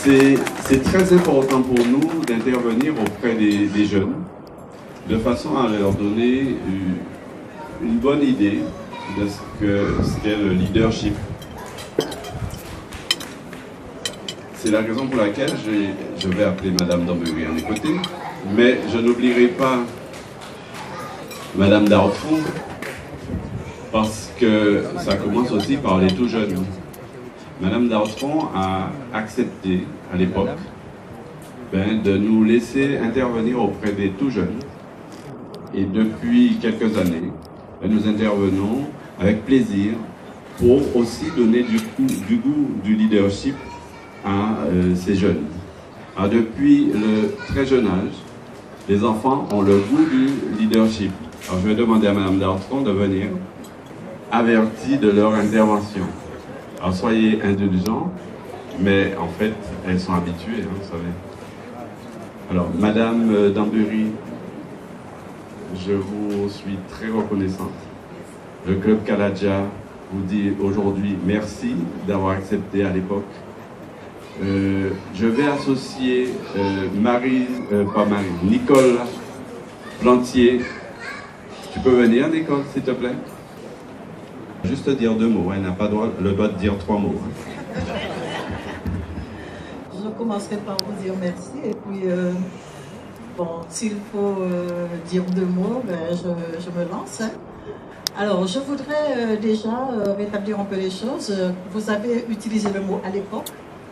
C'est très important pour nous d'intervenir auprès des jeunes, de façon à leur donner une bonne idée de ce qu'est le leadership. C'est la raison pour laquelle je vais appeler Madame Dambury à mes côtés, mais je n'oublierai pas Madame Darfon, parce que ça commence aussi par les tout jeunes. Madame Darfon a accepté à l'époque de nous laisser intervenir auprès des tout jeunes. Et depuis quelques années, nous intervenons avec plaisir pour aussi donner du goût du leadership à ces jeunes. Alors, depuis le très jeune âge, les enfants ont le goût du leadership. Alors, je vais demander à Mme Dartron de venir avertie de leur intervention. Alors, soyez indulgents, mais en fait, elles sont habituées, hein, vous savez. Alors, Madame Dambury, je vous suis très reconnaissante. Le Club Kaladja vous dit aujourd'hui merci d'avoir accepté à l'époque. Je vais associer Nicole Plantier. Tu peux venir, Nicole, s'il te plaît? Juste dire 2 mots, elle n'a pas le droit de dire 3 mots. Hein. Je commencerai par vous dire merci et puis bon, s'il faut dire 2 mots, je me lance. Hein. Alors, je voudrais déjà rétablir un peu les choses. Vous avez utilisé le mot à l'époque.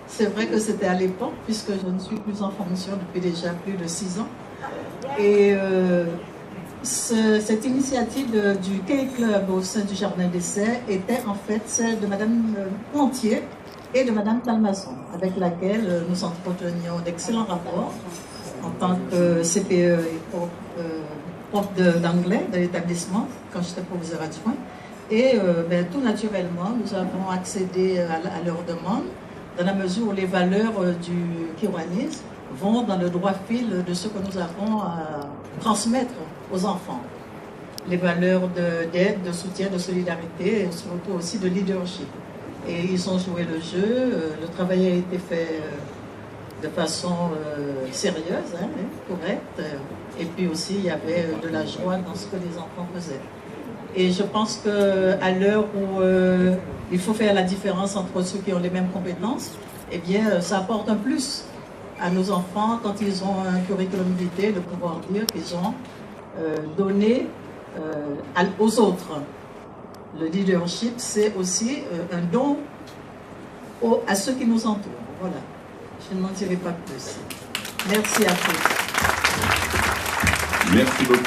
C'est vrai que c'était à l'époque, puisque je ne suis plus en fonction depuis déjà plus de 6 ans. Et cette initiative du Key Club au sein du Jardin d'Essai était en fait celle de Madame Plantier et de Madame Talmasson, avec laquelle nous entretenions d'excellents rapports en tant que CPE et prof d'anglais de l'établissement, quand j'étais professeur adjoint. Et tout naturellement, nous avons accédé à leurs demandes, dans la mesure où les valeurs du kiwanisme vont dans le droit fil de ce que nous avons à transmettre aux enfants. Les valeurs d'aide, de soutien, de solidarité et surtout aussi de leadership. Et ils ont joué le jeu, le travail a été fait de façon sérieuse, hein, correcte. Et puis aussi, il y avait de la joie dans ce que les enfants faisaient. Et je pense qu'à l'heure où il faut faire la différence entre ceux qui ont les mêmes compétences, eh bien, ça apporte un plus à nos enfants quand ils ont un curriculum vitae de pouvoir dire qu'ils ont donné aux autres. Le leadership, c'est aussi un don à ceux qui nous entourent. Voilà. Je n'en dirai pas plus. Merci à tous. Merci beaucoup.